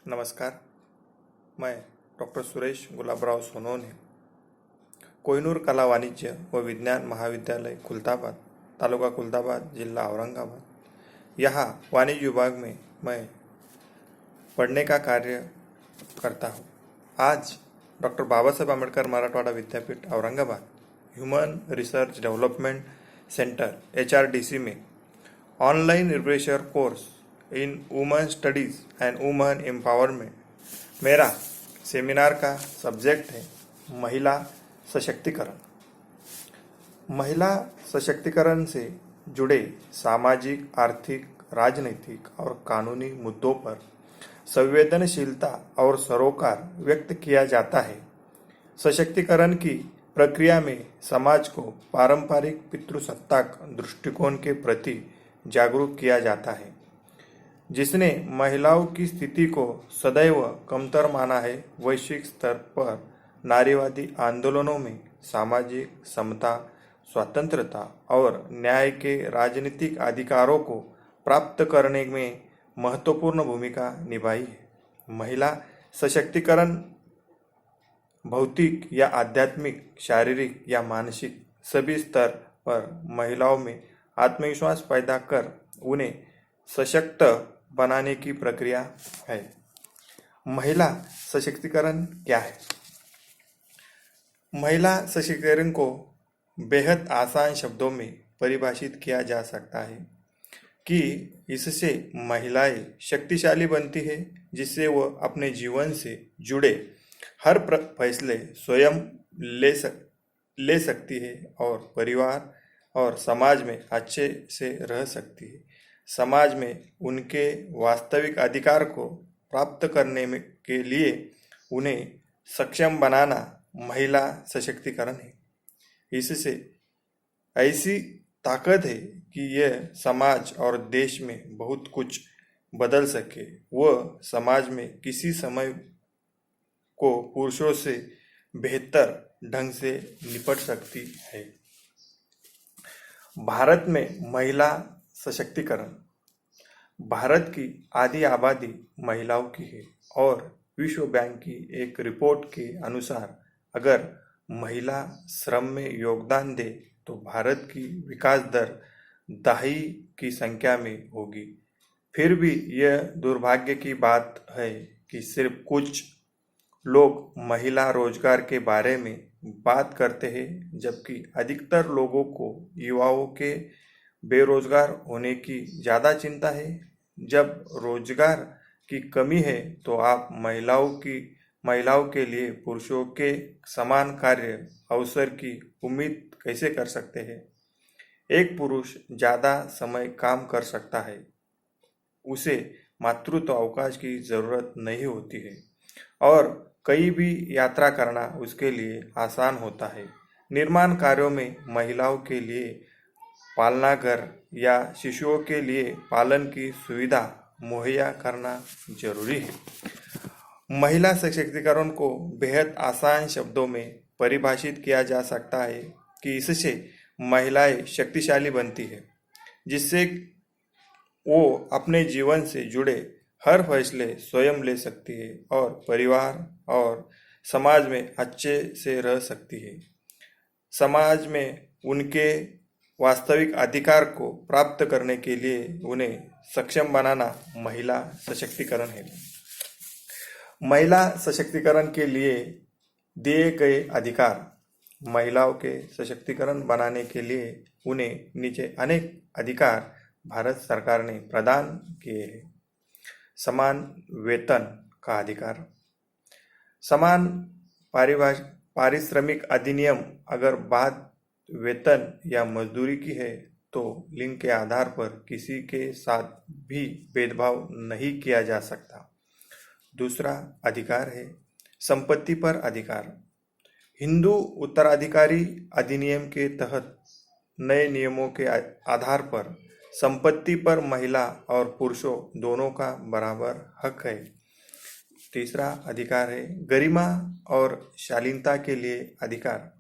नमस्कार। मैं डॉक्टर सुरेश गुलाबराव सोनोने कोहिनूर कला वाणिज्य व विज्ञान महाविद्यालय खुलताबाद, तालुका खुलताबाद, जिला औरंगाबाद, यहाँ वाणिज्य विभाग में मैं पढ़ने का कार्य करता हूँ। आज doctor Baba Saheb Ambedkar Marathwada Vidyapeeth Aurangabad human research development centre HRDC में online refresher course in women studies and women empowerment मेरा सेमिनार का सब्जेक्ट है महिला सशक्तिकरण। महिला सशक्तिकरण से जुड़े सामाजिक, आर्थिक, राजनीतिक और कानूनी मुद्दों पर संवेदनशीलता और सरोकार व्यक्त किया जाता है। सशक्तिकरण की प्रक्रिया में समाज को पारंपरिक पितृसत्ताक दृष्टिकोण के प्रति जागरूक किया जाता है, जिसने महिलाओं की स्थिति को सदैव कमतर माना है। वैश्विक स्तर पर नारीवादी आंदोलनों में सामाजिक समता, स्वतंत्रता और न्याय के राजनीतिक अधिकारों को प्राप्त करने में महत्वपूर्ण भूमिका निभाई है। महिला सशक्तिकरण भौतिक या आध्यात्मिक, शारीरिक या मानसिक सभी स्तर पर महिलाओं में आत्मविश्वास पैदा कर उन्हें सशक्त बनाने की प्रक्रिया है। महिला सशक्तिकरण क्या है? महिला सशक्तिकरण को बेहद आसान शब्दों में परिभाषित किया जा सकता है कि इससे महिलाएं शक्तिशाली बनती है, जिससे वह अपने जीवन से जुड़े हर फैसले स्वयं ले सकती है और परिवार और समाज में अच्छे से रह सकती है। समाज में उनके वास्तविक अधिकार को प्राप्त करने के लिए उन्हें सक्षम बनाना महिला सशक्तिकरण है। इससे ऐसी ताकत है कि यह समाज और देश में बहुत कुछ बदल सके। वह समाज में किसी समय को पुरुषों से बेहतर ढंग से निपट सकती है। भारत में महिला सशक्तिकरण। भारत की आधी आबादी महिलाओं की है और विश्व बैंक की एक रिपोर्ट के अनुसार अगर महिला श्रम में योगदान दे तो भारत की विकास दर 10 की संख्या में होगी। फिर भी यह दुर्भाग्य की बात है कि सिर्फ कुछ लोग महिला रोजगार के बारे में बात करते हैं, जबकि अधिकतर लोगों को युवाओं के बेरोजगार होने की ज़्यादा चिंता है। जब रोजगार की कमी है तो आप महिलाओं के लिए पुरुषों के समान कार्य अवसर की उम्मीद कैसे कर सकते हैं? एक पुरुष ज़्यादा समय काम कर सकता है, उसे मातृत्व अवकाश की ज़रूरत नहीं होती है और कहीं भी यात्रा करना उसके लिए आसान होता है। निर्माण कार्यों में महिलाओं के लिए पालनाघर या शिशुओं के लिए पालन की सुविधा मुहैया करना जरूरी है। महिला सशक्तिकरण को बेहद आसान शब्दों में परिभाषित किया जा सकता है कि इससे महिलाएं शक्तिशाली बनती है, जिससे वो अपने जीवन से जुड़े हर फैसले स्वयं ले सकती है और परिवार और समाज में अच्छे से रह सकती है। समाज में उनके वास्तविक अधिकार को प्राप्त करने के लिए उन्हें सक्षम बनाना महिला सशक्तिकरण है। महिला सशक्तिकरण के लिए दिए गए अधिकार। महिलाओं के सशक्तिकरण बनाने के लिए उन्हें नीचे अनेक अधिकार भारत सरकार ने प्रदान किए हैं। समान वेतन का अधिकार। समान पारिश्रमिक अधिनियम। अगर बात वेतन या मजदूरी की है तो लिंग के आधार पर किसी के साथ भी भेदभाव नहीं किया जा सकता। दूसरा अधिकार है संपत्ति पर अधिकार। हिंदू उत्तराधिकारी अधिनियम के तहत नए नियमों के आधार पर संपत्ति पर महिला और पुरुषों दोनों का बराबर हक है। तीसरा अधिकार है गरिमा और शालीनता के लिए अधिकार।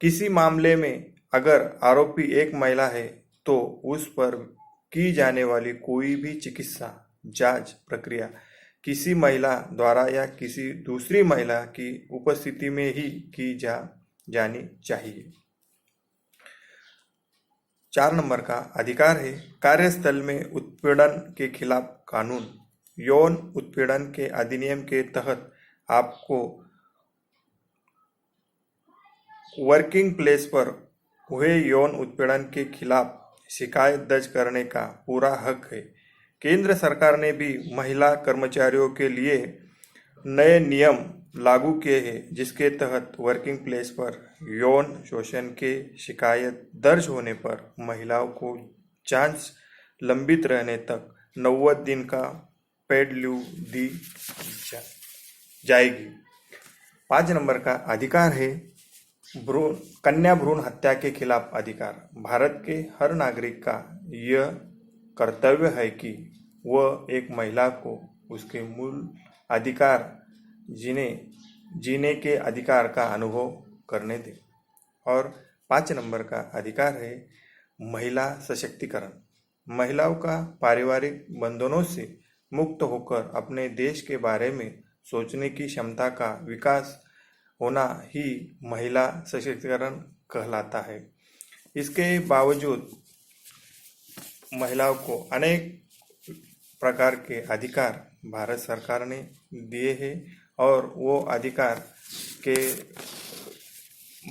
किसी मामले में अगर आरोपी एक महिला है तो उस पर की जाने वाली कोई भी चिकित्सा, जांच प्रक्रिया किसी महिला द्वारा या किसी दूसरी महिला की उपस्थिति में ही की जानी चाहिए। 4 नंबर का अधिकार है कार्यस्थल में उत्पीड़न के खिलाफ कानून। यौन उत्पीड़न के अधिनियम के तहत आपको वर्किंग प्लेस पर हुए यौन उत्पीड़न के खिलाफ शिकायत दर्ज करने का पूरा हक है। केंद्र सरकार ने भी महिला कर्मचारियों के लिए नए नियम लागू किए हैं, जिसके तहत वर्किंग प्लेस पर यौन शोषण के शिकायत दर्ज होने पर महिलाओं को जांच लंबित रहने तक 90 दिन का पेड लीव दी जाएगी। 5 नंबर का अधिकार है कन्या भ्रूण हत्या के खिलाफ अधिकार। भारत के हर नागरिक का यह कर्तव्य है कि वह एक महिला को उसके मूल अधिकार जीने के अधिकार का अनुभव करने दे। और 5 नंबर का अधिकार है महिला सशक्तिकरण। महिलाओं का पारिवारिक बंधनों से मुक्त होकर अपने देश के बारे में सोचने की क्षमता का विकास होना ही महिला सशक्तिकरण कहलाता है। इसके बावजूद महिलाओं को अनेक प्रकार के अधिकार भारत सरकार ने दिए हैं और वो अधिकार के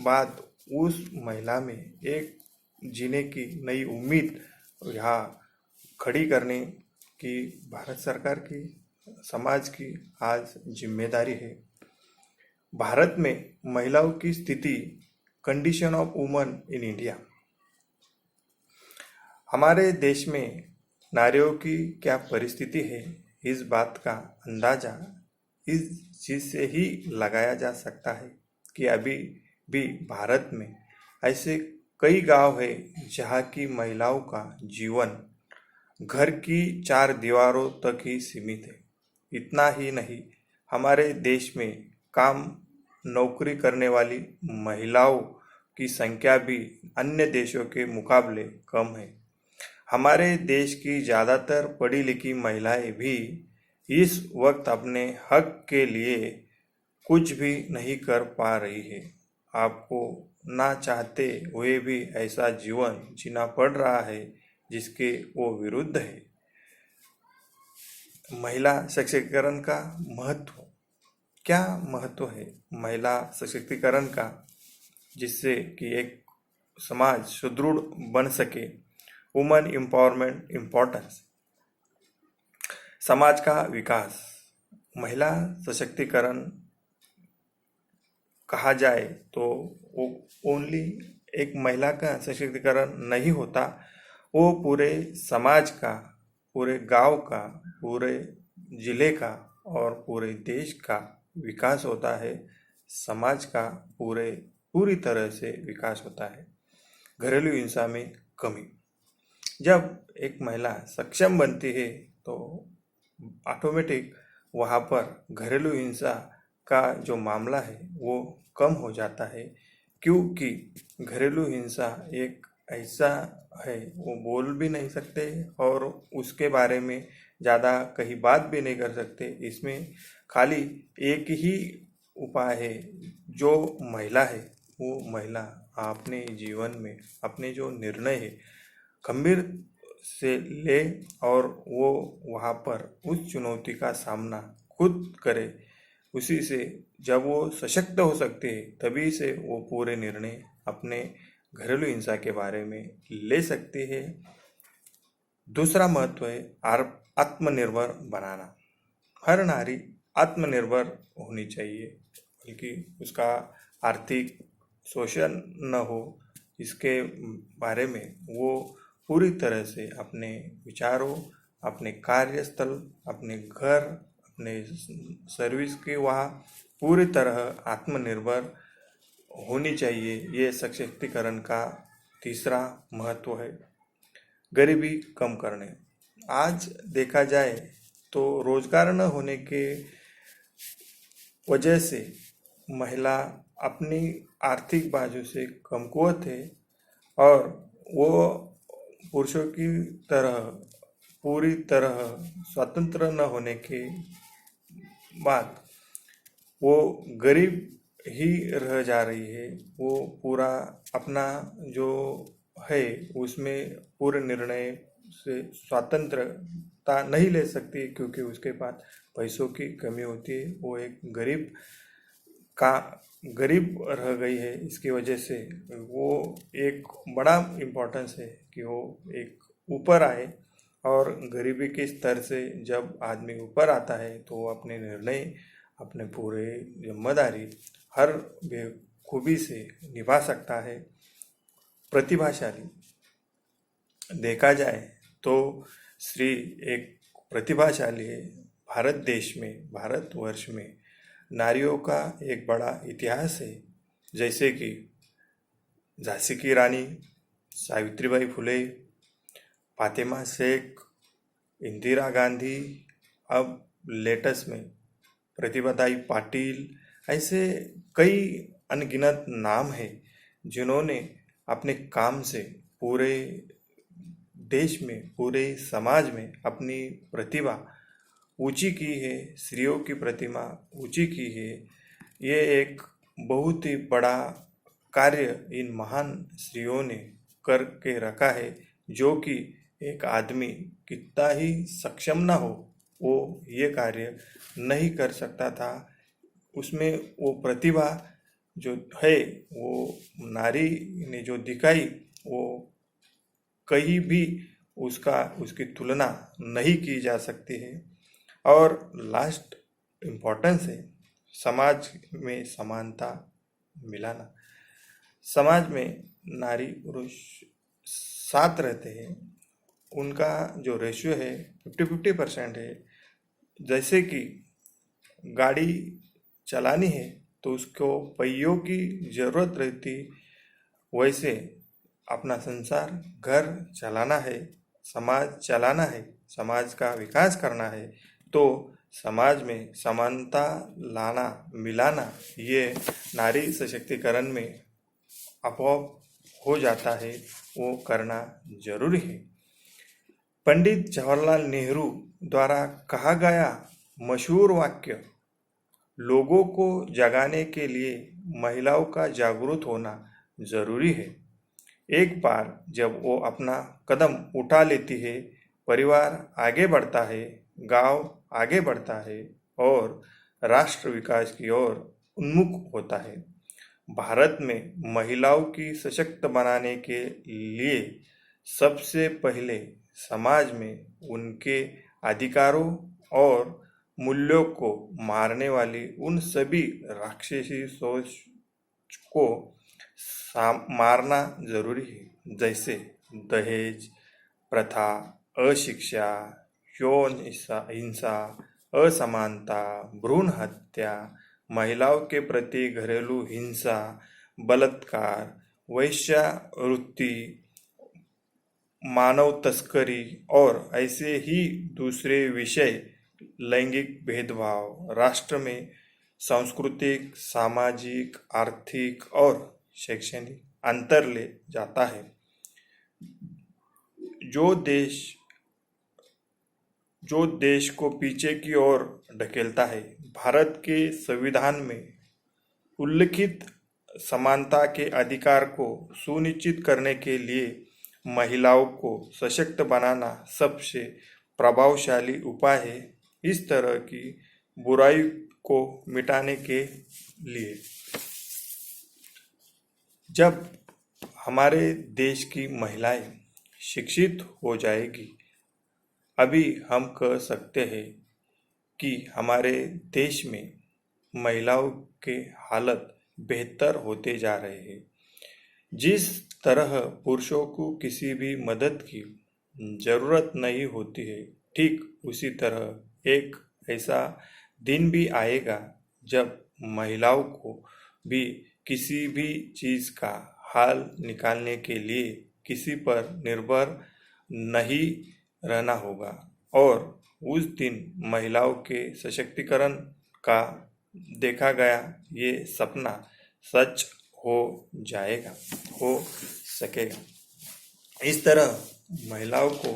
बाद उस महिला में एक जीने की नई उम्मीद यहाँ खड़ी करने की भारत सरकार की, समाज की आज जिम्मेदारी है। भारत में महिलाओं की स्थिति, condition of woman in India. हमारे देश में नारियों की क्या परिस्थिति है, इस बात का अंदाजा इस चीज से ही लगाया जा सकता है कि अभी भी भारत में ऐसे कई गांव है जहां की महिलाओं का जीवन घर की 4 दीवारों तक ही सीमित है। इतना ही नहीं, हमारे देश में काम नौकरी करने वाली महिलाओं की संख्या भी अन्य देशों के मुकाबले कम है। हमारे देश की ज़्यादातर पढ़ी लिखी महिलाएं भी इस वक्त अपने हक के लिए कुछ भी नहीं कर पा रही है। आपको ना चाहते हुए भी ऐसा जीवन जीना पड़ रहा है जिसके वो विरुद्ध है। महिला सशक्तिकरण का महत्व, क्या महत्व है महिला सशक्तिकरण का, जिससे कि एक समाज सुदृढ़ बन सके। वुमन एम्पावरमेंट इम्पोर्टेंस, समाज का विकास। महिला सशक्तिकरण कहा जाए तो वो ओनली एक महिला का सशक्तिकरण नहीं होता, वो पूरे समाज का, पूरे गांव का, पूरे जिले का और पूरे देश का विकास होता है। समाज का पूरी तरह से विकास होता है। घरेलू हिंसा में कमी, जब एक महिला सक्षम बनती है तो ऑटोमेटिक वहाँ पर घरेलू हिंसा का जो मामला है वो कम हो जाता है, क्योंकि घरेलू हिंसा एक ऐसा है वो बोल भी नहीं सकते और उसके बारे में ज़्यादा कहीं बात भी नहीं कर सकते। इसमें खाली एक ही उपाय है, जो महिला है वो महिला अपने जीवन में अपने जो निर्णय है गंभीर से ले और वो वहाँ पर उस चुनौती का सामना खुद करे। उसी से जब वो सशक्त हो सकते हैं तभी से वो पूरे निर्णय अपने घरेलू हिंसा के बारे में ले सकती है। दूसरा महत्व है आत्मनिर्भर बनाना। हर नारी आत्मनिर्भर होनी चाहिए, बल्कि उसका आर्थिक शोषण न हो, इसके बारे में वो पूरी तरह से अपने विचारों, अपने कार्यस्थल, अपने घर, अपने सर्विस के वहाँ पूरी तरह आत्मनिर्भर होनी चाहिए। ये सशक्तिकरण का तीसरा महत्व है। गरीबी कम करने, आज देखा जाए तो रोजगार न होने के वजह से महिला अपनी आर्थिक बाजू से कमकुवत है और वो पुरुषों की तरह पूरी तरह स्वतंत्र न होने के बाद वो गरीब ही रह जा रही है। वो पूरा अपना जो है उसमें पूरे निर्णय से स्वतंत्रता नहीं ले सकती, क्योंकि उसके पास पैसों की कमी होती है। वो एक का गरीब रह गई है। इसकी वजह से वो एक बड़ा इम्पोर्टेंस है कि वो एक ऊपर आए, और गरीबी के स्तर से जब आदमी ऊपर आता है तो वो अपने निर्णय, अपने पूरे जिम्मेदारी हर बेखूबी से निभा सकता है। प्रतिभाशाली देखा जाए तो श्री एक प्रतिभाशाली है। भारत देश में, भारतवर्ष में नारियों का एक बड़ा इतिहास है, जैसे कि झांसी की रानी सावित्रीबाई फुले, फातिमा शेख, इंदिरा गांधी, अब लेटेस्ट में प्रतिभाताई पाटिल। ऐसे कई अनगिनत नाम हैं जिन्होंने अपने काम से पूरे देश में, पूरे समाज में अपनी प्रतिभा ऊंची की है, स्त्रियों की प्रतिमा ऊंची की है। ये एक बहुत ही बड़ा कार्य इन महान स्त्रियों ने करके रखा है, जो कि एक आदमी कितना ही सक्षम ना हो वो ये कार्य नहीं कर सकता था। उसमें वो प्रतिभा जो है वो नारी ने जो दिखाई, वो कहीं भी उसकी तुलना नहीं की जा सकती है। और लास्ट इम्पोर्टेंस है समाज में समानता मिलाना। समाज में नारी पुरुष साथ रहते हैं, उनका जो रेशियो है 50-50% है। जैसे कि गाड़ी चलानी है तो उसको पहियों की ज़रूरत रहती, वैसे अपना संसार, घर चलाना है, समाज चलाना है, समाज का विकास करना है, तो समाज में समानता लाना, मिलाना, ये नारी सशक्तिकरण में अपोप हो जाता है। वो करना जरूरी है। पंडित जवाहरलाल नेहरू द्वारा कहा गया मशहूर वाक्य, लोगों को जगाने के लिए महिलाओं का जागरूक होना जरूरी है। एक बार जब वो अपना कदम उठा लेती है, परिवार आगे बढ़ता है, गांव आगे बढ़ता है, और राष्ट्र विकास की ओर उन्मुख होता है। भारत में महिलाओं की सशक्त बनाने के लिए सबसे पहले समाज में उनके अधिकारों और मूल्यों को मारने वाली उन सभी राक्षसी सोच को मारना जरूरी है, जैसे दहेज प्रथा, अशिक्षा, यौन हिंसा, असमानता, भ्रूण हत्या, महिलाओं के प्रति घरेलू हिंसा, बलात्कार, वेश्यावृत्ति, मानव तस्करी और ऐसे ही दूसरे विषय। लैंगिक भेदभाव राष्ट्र में सांस्कृतिक, सामाजिक, आर्थिक और शैक्षणिक अंतर ले जाता है, जो देश को पीछे की ओर ढकेलता है। भारत के संविधान में उल्लिखित समानता के अधिकार को सुनिश्चित करने के लिए महिलाओं को सशक्त बनाना सबसे प्रभावशाली उपाय है। इस तरह की बुराई को मिटाने के लिए जब हमारे देश की महिलाएं शिक्षित हो जाएगी, अभी हम कह सकते हैं कि हमारे देश में महिलाओं के हालत बेहतर होते जा रहे हैं। जिस तरह पुरुषों को किसी भी मदद की जरूरत नहीं होती है, ठीक उसी तरह एक ऐसा दिन भी आएगा जब महिलाओं को भी किसी भी चीज़ का हाल निकालने के लिए किसी पर निर्भर नहीं रहना होगा, और उस दिन महिलाओं के सशक्तिकरण का देखा गया ये सपना सच हो जाएगा, हो सकेगा। इस तरह महिलाओं को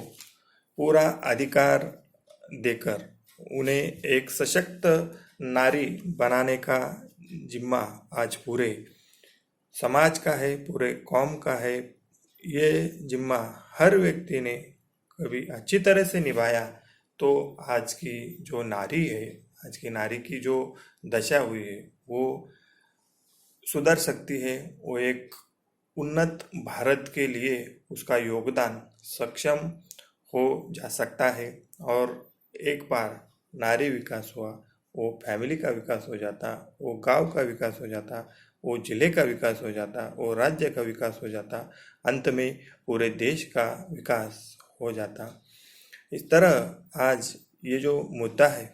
पूरा अधिकार देकर उन्हें एक सशक्त नारी बनाने का जिम्मा आज पूरे समाज का है, पूरे कौम का है। ये जिम्मा हर व्यक्ति ने कभी अच्छी तरह से निभाया तो आज की जो नारी है, आज की नारी की जो दशा हुई है वो सुधर सकती है। वो एक उन्नत भारत के लिए उसका योगदान सक्षम हो जा सकता है। और एक बार नारी विकास हुआ, वो फैमिली का विकास हो जाता, वो गांव का विकास हो जाता, वो जिले का विकास हो जाता, वो राज्य का विकास हो जाता, अंत में पूरे देश का विकास हो जाता। इस तरह आज ये जो मुद्दा है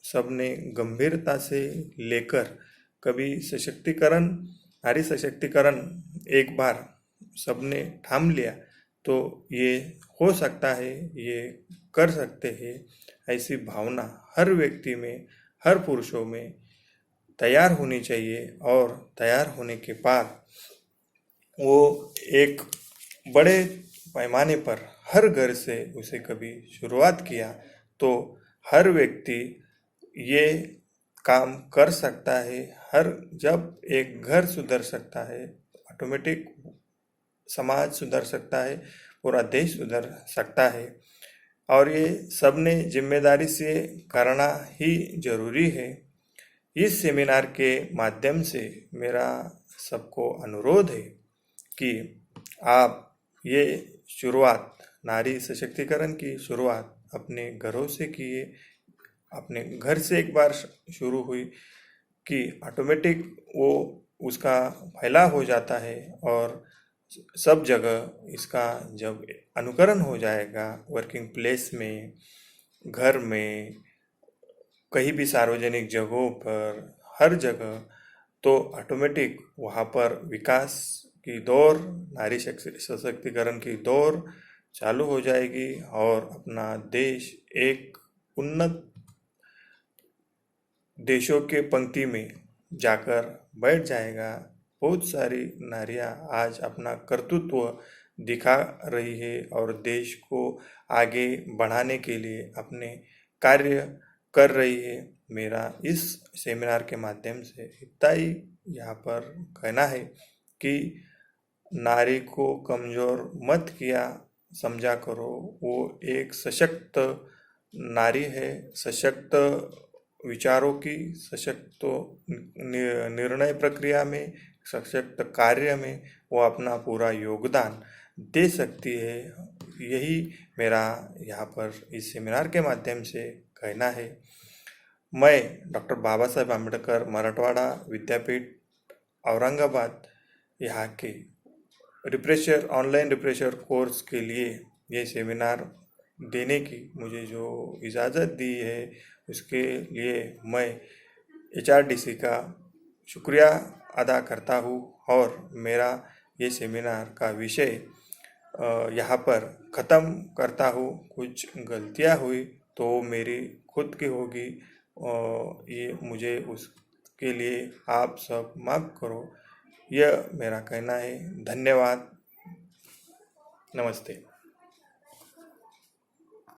सबने गंभीरता से लेकर, कभी सशक्तिकरण, नारी सशक्तिकरण एक बार सबने ठान लिया तो ये हो सकता है, ये कर सकते हैं, ऐसी भावना हर व्यक्ति में, हर पुरुषों में तैयार होनी चाहिए। और तैयार होने के बाद वो एक बड़े पैमाने पर हर घर से उसे कभी शुरुआत किया तो हर व्यक्ति ये काम कर सकता है। हर जब एक घर सुधर सकता है, ऑटोमेटिक समाज सुधर सकता है, पूरा देश सुधर सकता है। और ये सबने जिम्मेदारी से करना ही जरूरी है। इस सेमिनार के माध्यम से मेरा सबको अनुरोध है कि आप ये शुरुआत, नारी सशक्तिकरण की शुरुआत अपने घरों से किए। अपने घर से एक बार शुरू हुई कि ऑटोमेटिक वो उसका फैलाव हो जाता है और सब जगह इसका जब अनुकरण हो जाएगा, वर्किंग प्लेस में, घर में, कहीं भी सार्वजनिक जगहों पर, हर जगह, तो ऑटोमेटिक वहाँ पर विकास की दौर, नारी सशक्तिकरण की दौर चालू हो जाएगी और अपना देश एक उन्नत देशों के पंक्ति में जाकर बैठ जाएगा। बहुत सारी नारियां आज अपना कर्तृत्व दिखा रही है और देश को आगे बढ़ाने के लिए अपने कार्य कर रही है। मेरा इस सेमिनार के माध्यम से इतना ही यहाँ पर कहना है कि नारी को कमज़ोर मत किया समझा करो। वो एक सशक्त नारी है, सशक्त विचारों की, सशक्त निर्णय प्रक्रिया में, सशक्त कार्य में वो अपना पूरा योगदान दे सकती है। यही मेरा यहाँ पर इस सेमिनार के माध्यम से कहना है। मैं डॉक्टर बाबा साहेब आम्बेडकर मराठवाड़ा विद्यापीठ औरंगाबाद यहाँ के रिफ्रेशर, ऑनलाइन रिफ्रेशर कोर्स के लिए ये सेमिनार देने की मुझे जो इजाज़त दी है उसके लिए मैं HRDC का शुक्रिया अदा करता हूँ। और मेरा ये सेमिनार का विषय यहाँ पर ख़त्म करता हूँ। कुछ गलतियाँ हुई तो मेरी खुद की होगी, ये मुझे उसके लिए आप सब माफ़ करो। यह मेरा कहना है। धन्यवाद। नमस्ते।